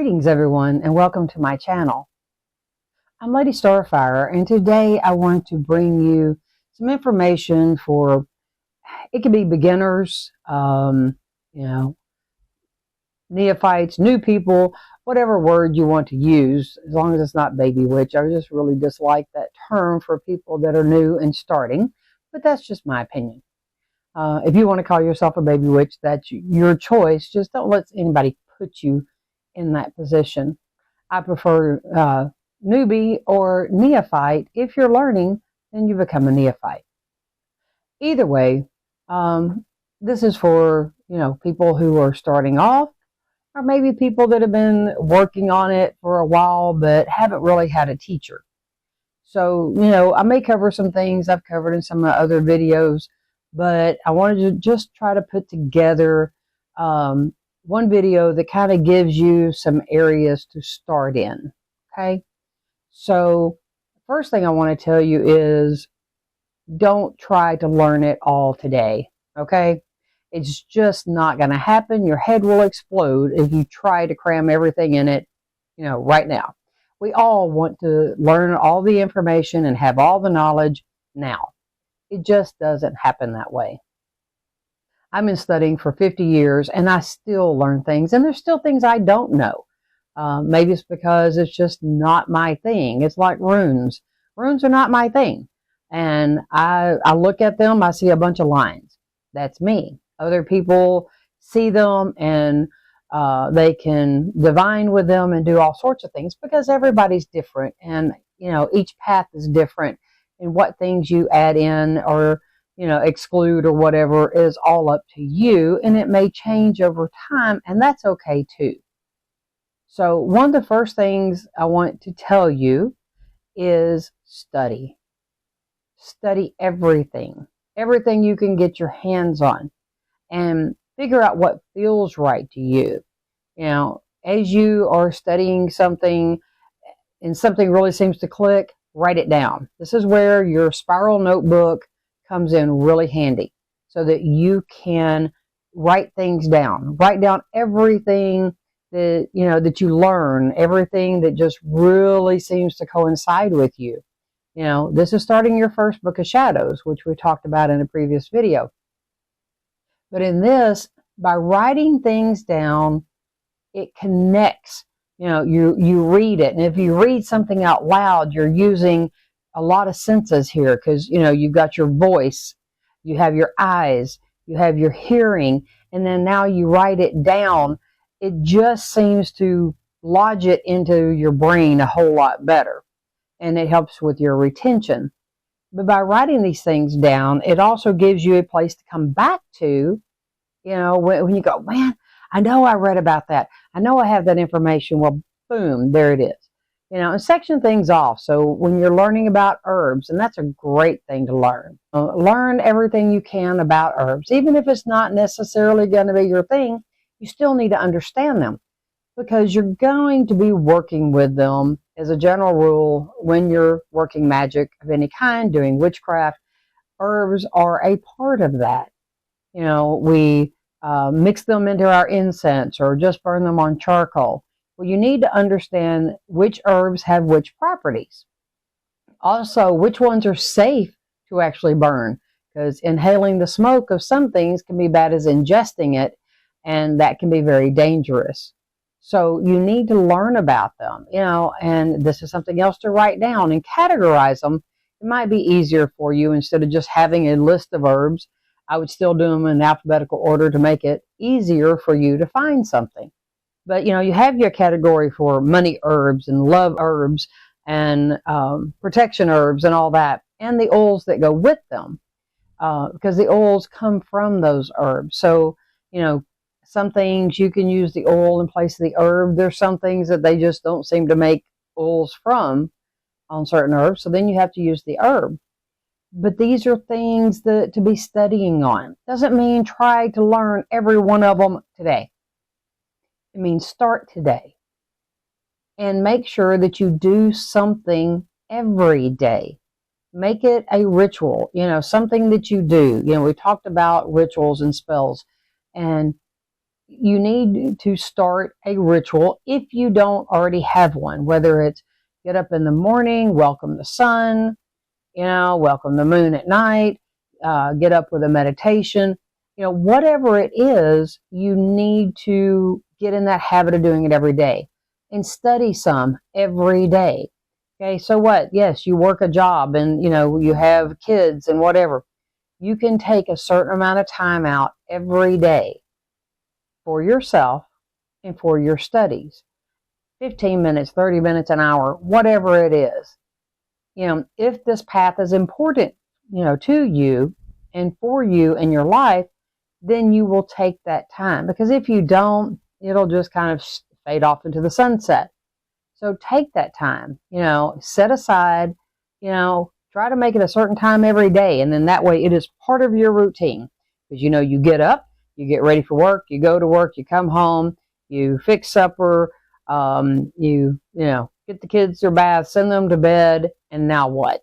Greetings everyone and welcome to my channel. I'm Lady Starfire and today I want to bring you some information for, it could be beginners, neophytes, new people, whatever word you want to use, as long as it's not baby witch. I just really dislike that term for people that are new and starting, but that's just my opinion. If you want to call yourself a baby witch, that's your choice. Just don't let anybody put you in that position. I prefer newbie or neophyte. If you're learning, then you become a neophyte. Either way, this is for people who are starting off, or maybe people that have been working on it for a while but haven't really had a teacher. So I may cover some things I've covered in some of the other videos, but I wanted to just try to put together one video that kind of gives you some areas to start in. Okay, so first thing I want to tell you is don't try to learn it all today. Okay, it's just not going to happen. Your head will explode if you try to cram everything in it right now. We all want to learn all the information and have all the knowledge now. It just doesn't happen that way. I've been studying for 50 years and I still learn things, and there's still things I don't know. Maybe it's because it's just not my thing. It's like runes. Runes are not my thing. And I look at them, I see a bunch of lines. That's me. Other people see them and they can divine with them and do all sorts of things because everybody's different. And, each path is different. And what things you add in or exclude or whatever is all up to you, and it may change over time, and that's okay too. So one of the first things I want to tell you is study. Study everything you can get your hands on, and figure out what feels right to you. As you are studying something and something really seems to click, write it down. This is where your spiral notebook comes in really handy, so that you can write things down. Write down everything that that you learn, everything that just really seems to coincide with you. This is starting your first book of shadows, which we talked about in a previous video. But in this, by writing things down, it connects. You read it, and if you read something out loud, you're using a lot of senses here, because you've got your voice, you have your eyes, you have your hearing, and then now you write it down. It just seems to lodge it into your brain a whole lot better, and it helps with your retention. But by writing these things down, it also gives you a place to come back to, when you go, man, I know I read about that, I know I have that information. Well, boom, there it is. And section things off. So when you're learning about herbs, and that's a great thing to learn. Learn everything you can about herbs. Even if it's not necessarily going to be your thing, you still need to understand them, because you're going to be working with them as a general rule when you're working magic of any kind, doing witchcraft. Herbs are a part of that. We mix them into our incense or just burn them on charcoal. Well, you need to understand which herbs have which properties. Also, which ones are safe to actually burn, because inhaling the smoke of some things can be bad as ingesting it, and that can be very dangerous. So you need to learn about them, and this is something else to write down and categorize them. It might be easier for you. Instead of just having a list of herbs, I would still do them in alphabetical order to make it easier for you to find something. But, you have your category for money herbs and love herbs and protection herbs and all that, and the oils that go with them, because the oils come from those herbs. So, some things you can use the oil in place of the herb. There's some things that they just don't seem to make oils from on certain herbs, so then you have to use the herb. But these are things that to be studying on. Doesn't mean try to learn every one of them today. It means start today and make sure that you do something every day. Make it a ritual, something that you do. We talked about rituals and spells, and you need to start a ritual if you don't already have one, whether it's get up in the morning, welcome the sun, welcome the moon at night, get up with a meditation, whatever it is, you need to get in that habit of doing it every day and study some every day. Okay, so what? Yes, you work a job and, you have kids and whatever. You can take a certain amount of time out every day for yourself and for your studies. 15 minutes, 30 minutes, an hour, whatever it is. If this path is important, to you and for you in your life, then you will take that time. Because if you don't, it'll just kind of fade off into the sunset. So take that time, set aside, try to make it a certain time every day. And then that way it is part of your routine. Because, you get up, you get ready for work, you go to work, you come home, you fix supper, you get the kids their bath, send them to bed, and now what?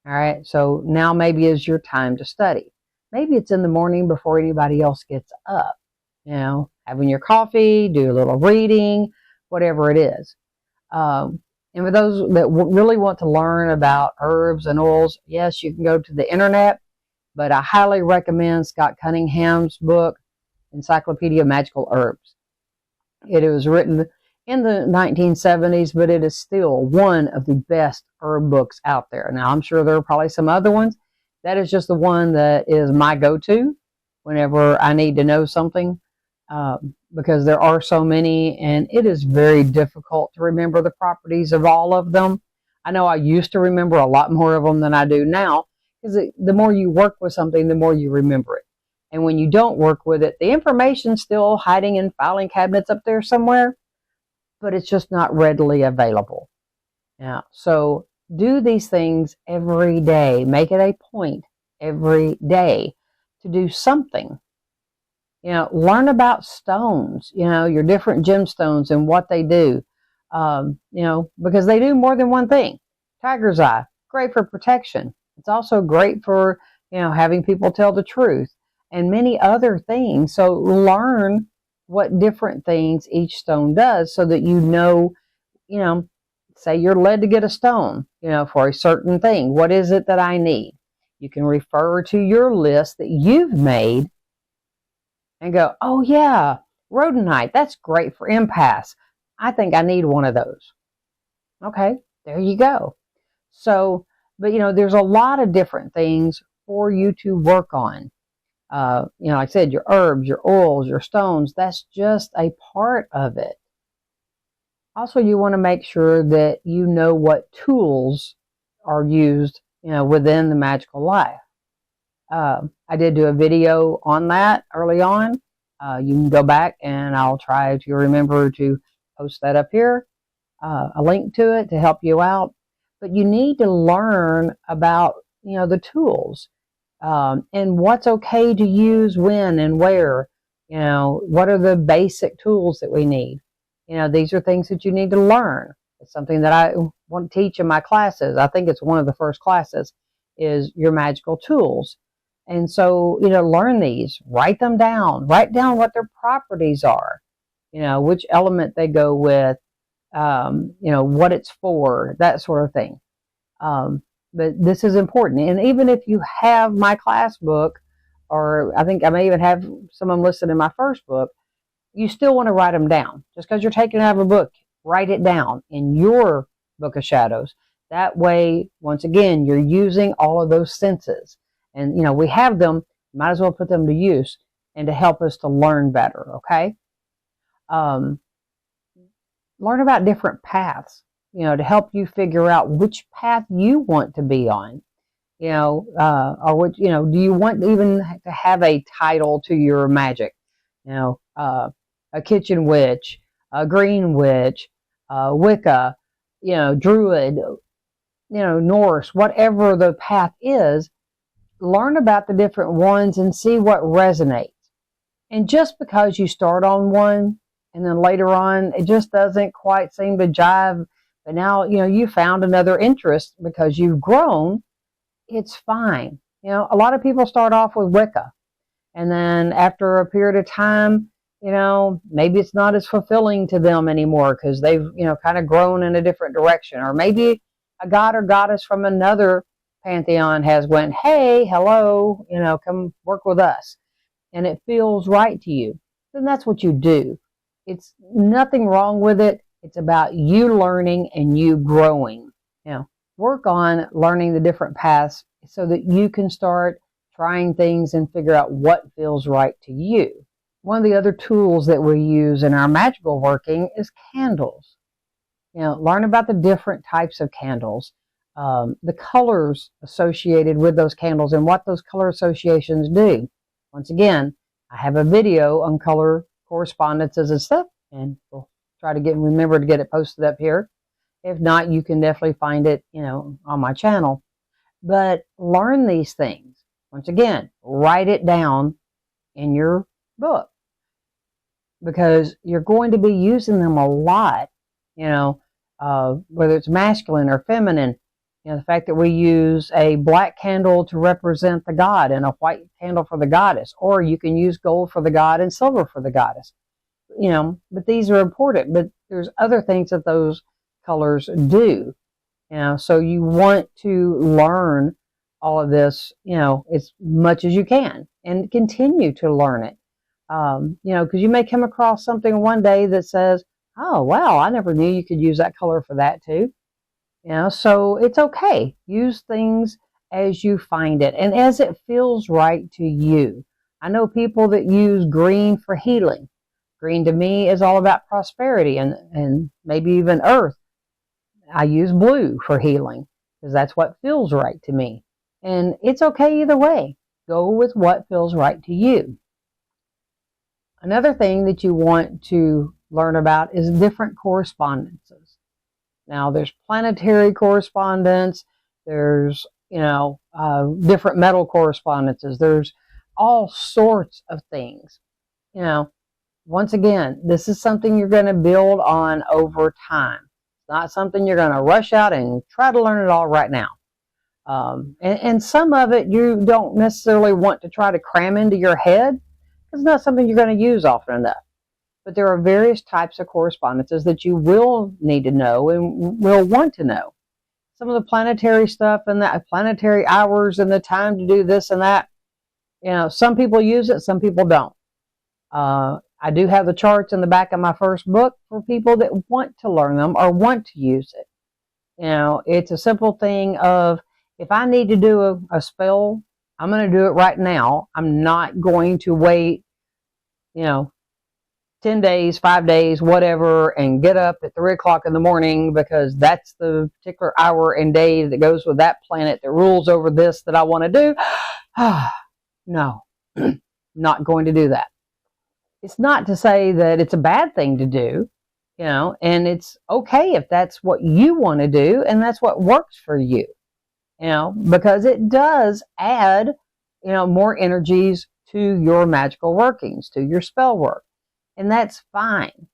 All right, so now maybe is your time to study. Maybe it's in the morning before anybody else gets up, having your coffee, do a little reading, whatever it is. And for those that really want to learn about herbs and oils, yes, you can go to the internet, but I highly recommend Scott Cunningham's book, Encyclopedia of Magical Herbs. It was written in the 1970s, but it is still one of the best herb books out there. Now, I'm sure there are probably some other ones. That is just the one that is my go-to whenever I need to know something, because there are so many, and it is very difficult to remember the properties of all of them. I know I used to remember a lot more of them than I do now, because the more you work with something, the more you remember it. And when you don't work with it, the information's still hiding in filing cabinets up there somewhere, but it's just not readily available. So do these things every day. Make it a point every day to do something. Learn about stones, your different gemstones and what they do, because they do more than one thing. Tiger's eye, great for protection. It's also great for, having people tell the truth and many other things. So learn what different things each stone does so that say you're led to get a stone, for a certain thing. What is it that I need? You can refer to your list that you've made and go, oh yeah, rhodonite, that's great for impasse. I think I need one of those. Okay, there you go. So, but there's a lot of different things for you to work on. Like I said, your herbs, your oils, your stones, that's just a part of it. Also, you want to make sure that you know what tools are used, within the magical life. I did do a video on that early on. You can go back and I'll try to remember to post that up here, a link to it to help you out. But you need to learn about, the tools, and what's okay to use when and where. What are the basic tools that we need? These are things that you need to learn. It's something that I want to teach in my classes. I think it's one of the first classes is your magical tools. And so, learn these, write them down, write down what their properties are, which element they go with, what it's for, that sort of thing. But this is important. And even if you have my class book, or I think I may even have some of them listed in my first book, you still want to write them down. Just because you're taking it out of a book, write it down in your book of shadows. That way, once again, you're using all of those senses. And, we have them, might as well put them to use and to help us to learn better, okay? Learn about different paths, to help you figure out which path you want to be on, or which, do you want even to have a title to your magic? A kitchen witch, a green witch, Wicca, Druid, Norse, whatever the path is. Learn about the different ones and see what resonates. And just because you start on one and then later on it just doesn't quite seem to jive, but now you found another interest because you've grown, it's fine. A lot of people start off with Wicca, And then after a period of time, maybe it's not as fulfilling to them anymore because they've, kind of grown in a different direction. Or maybe a god or goddess from another pantheon has went, hey, hello, come work with us. And it feels right to you. Then that's what you do. It's nothing wrong with it. It's about you learning and you growing. Work on learning the different paths so that you can start trying things and figure out what feels right to you. One of the other tools that we use in our magical working is candles. Learn about the different types of candles, the colors associated with those candles and what those color associations do. Once again, I have a video on color correspondences and stuff, and we'll try to remember to get it posted up here. If not, you can definitely find it, on my channel. But learn these things. Once again, write it down in your book because you're going to be using them a lot, whether it's masculine or feminine. The fact that we use a black candle to represent the god and a white candle for the goddess, or you can use gold for the god and silver for the goddess. But these are important, but there's other things that those colors do. So you want to learn all of this, as much as you can and continue to learn it. Because you may come across something one day that says, oh, wow, I never knew you could use that color for that too. So it's okay. Use things as you find it and as it feels right to you. I know people that use green for healing. Green to me is all about prosperity and maybe even earth. I use blue for healing because that's what feels right to me. And it's okay either way. Go with what feels right to you. Another thing that you want to learn about is different correspondences. Now, there's planetary correspondence. There's, different metal correspondences. There's all sorts of things. Once again, this is something you're going to build on over time. It's not something you're going to rush out and try to learn it all right now. And some of it you don't necessarily want to try to cram into your head. It's not something you're going to use often enough. But there are various types of correspondences that you will need to know and will want to know. Some of the planetary stuff and the planetary hours and the time to do this and that. Some people use it, some people don't. I do have the charts in the back of my first book for people that want to learn them or want to use it. It's a simple thing of, if I need to do a spell, I'm going to do it right now. I'm not going to wait, 10 days, 5 days, whatever, and get up at 3 o'clock in the morning because that's the particular hour and day that goes with that planet that rules over this that I want to do. No, not going to do that. It's not to say that it's a bad thing to do, and it's okay if that's what you want to do and that's what works for you, because it does add, more energies to your magical workings, to your spell work. And that's fine.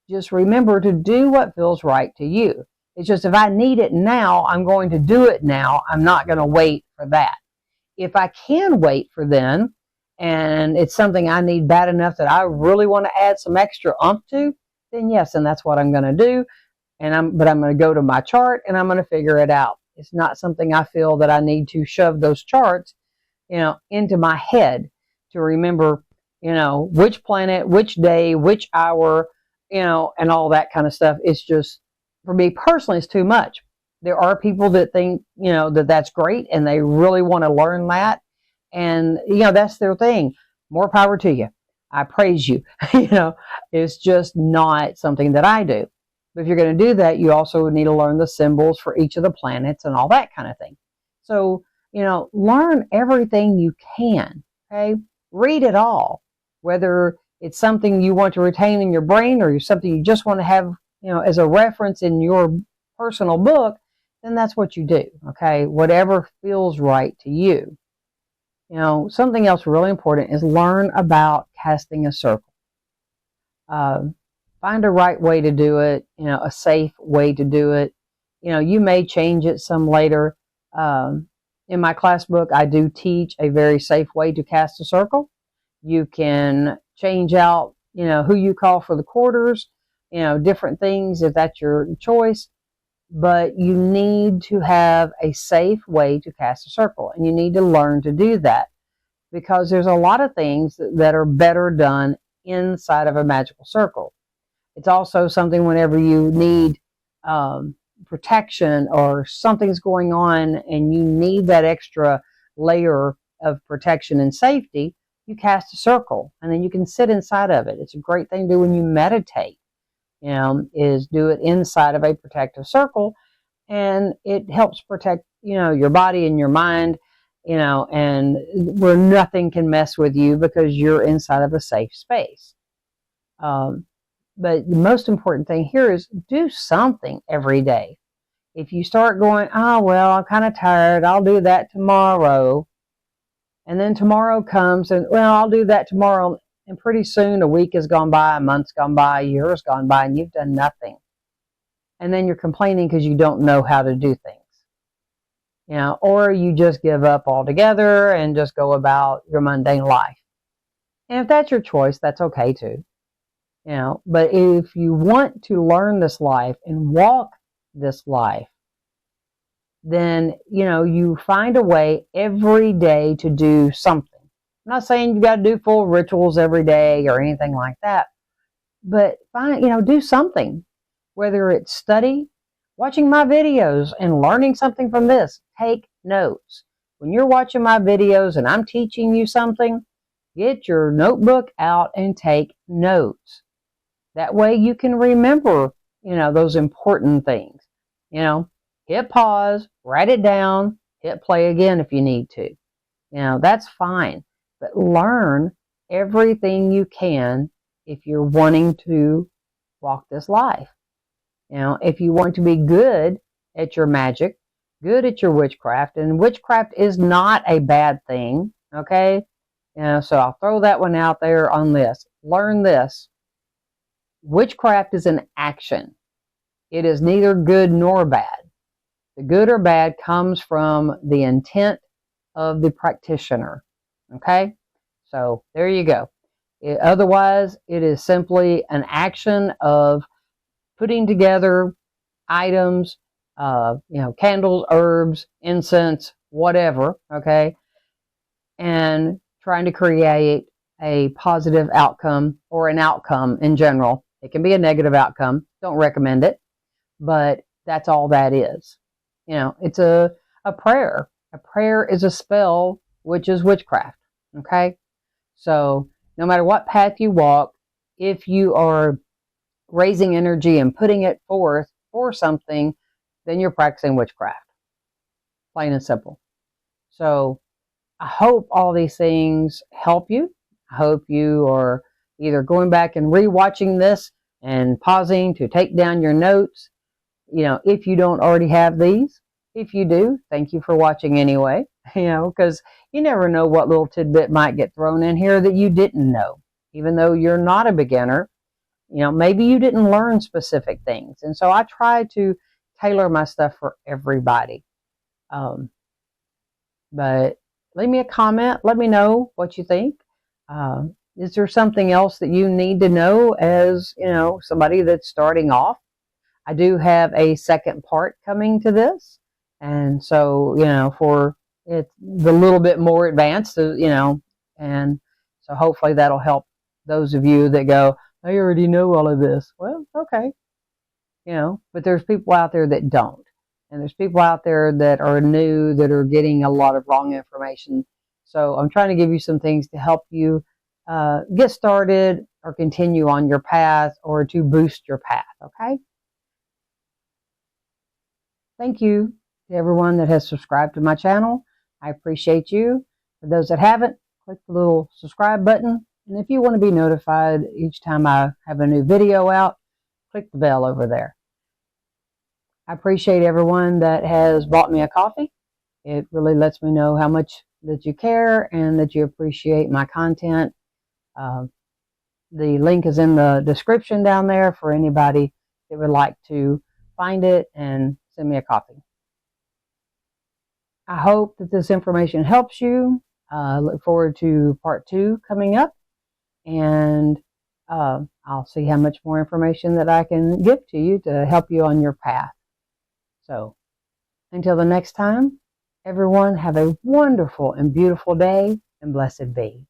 Just remember to do what feels right to you. It's just, if I need it now, I'm going to do it now. I'm not going to wait for that. If I can wait for then, and it's something I need bad enough that I really want to add some extra oomph to, then yes, and that's what I'm going to do. But I'm going to go to my chart and I'm going to figure it out. It's not something I feel that I need to shove those charts, into my head to remember, which planet, which day, which hour, and all that kind of stuff. It's just, for me personally, it's too much. There are people that think, that that's great and they really want to learn that. And, that's their thing. More power to you. I praise you. It's just not something that I do. But if you're going to do that, you also need to learn the symbols for each of the planets and all that kind of thing. So, learn everything you can. Okay. Read it all. Whether it's something you want to retain in your brain or something you just want to have, as a reference in your personal book, then that's what you do. Okay. Whatever feels right to you. Something else really important is learn about casting a circle. Find a right way to do it, a safe way to do it. You may change it some later. In my class book, I do teach a very safe way to cast a circle. You can change out, who you call for the quarters, different things if that's your choice. But you need to have a safe way to cast a circle, and you need to learn to do that, because there's a lot of things that are better done inside of a magical circle. It's also something whenever you need protection or something's going on and you need that extra layer of protection and safety, you cast a circle and then you can sit inside of it. It's a great thing to do when you meditate, is do it inside of a protective circle, and it helps protect, your body and your mind, and where nothing can mess with you because you're inside of a safe space. But the most important thing here is do something every day. If you start going, oh, well, I'm kind of tired, I'll do that tomorrow. And then tomorrow comes and, well, I'll do that tomorrow. And pretty soon a week has gone by, a month's gone by, a year has gone by, and you've done nothing. And then you're complaining because you don't know how to do things. Or you just give up altogether and just go about your mundane life. And if that's your choice, that's okay too. But if you want to learn this life and walk this life, then, you find a way every day to do something. I'm not saying you got to do full rituals every day or anything like that, but do something, whether it's study, watching my videos and learning something from this. Take notes. When you're watching my videos and I'm teaching you something, get your notebook out and take notes. That way you can remember, those important things. Hit pause, write it down, hit play again if you need to. That's fine. But learn everything you can if you're wanting to walk this life. If you want to be good at your magic, good at your witchcraft, and witchcraft is not a bad thing, okay? So I'll throw that one out there on this. Learn this. Witchcraft is an action. It is neither good nor bad. The good or bad comes from the intent of the practitioner. Okay? So there you go. Otherwise, it is simply an action of putting together items, candles, herbs, incense, whatever, okay? And trying to create a positive outcome or an outcome in general. It can be a negative outcome. Don't recommend it. But that's all that is. It's a prayer. A prayer is a spell, which is witchcraft. Okay? So no matter what path you walk, if you are raising energy and putting it forth for something, then you're practicing witchcraft. Plain and simple. So I hope all these things help you. I hope you are either going back and rewatching this and pausing to take down your notes, if you don't already have these. If you do, thank you for watching anyway, because you never know what little tidbit might get thrown in here that you didn't know. Even though you're not a beginner, maybe you didn't learn specific things. And so I try to tailor my stuff for everybody. But leave me a comment. Let me know what you think. Is there something else that you need to know as, somebody that's starting off? I do have a second part coming to this. And so, for it, the little bit more advanced, and so hopefully that'll help those of you that go, I already know all of this. Well, okay. But there's people out there that don't. And there's people out there that are new, that are getting a lot of wrong information. So I'm trying to give you some things to help you get started or continue on your path or to boost your path, okay? Thank you to everyone that has subscribed to my channel. I appreciate you. For those that haven't, click the little subscribe button. And if you want to be notified each time I have a new video out, click the bell over there. I appreciate everyone that has bought me a coffee. It really lets me know how much that you care and that you appreciate my content. The link is in the description down there for anybody that would like to find it and send me a copy. I hope that this information helps you. Look forward to part 2 coming up, and I'll see how much more information that I can give to you to help you on your path. So until the next time, everyone have a wonderful and beautiful day, and blessed be.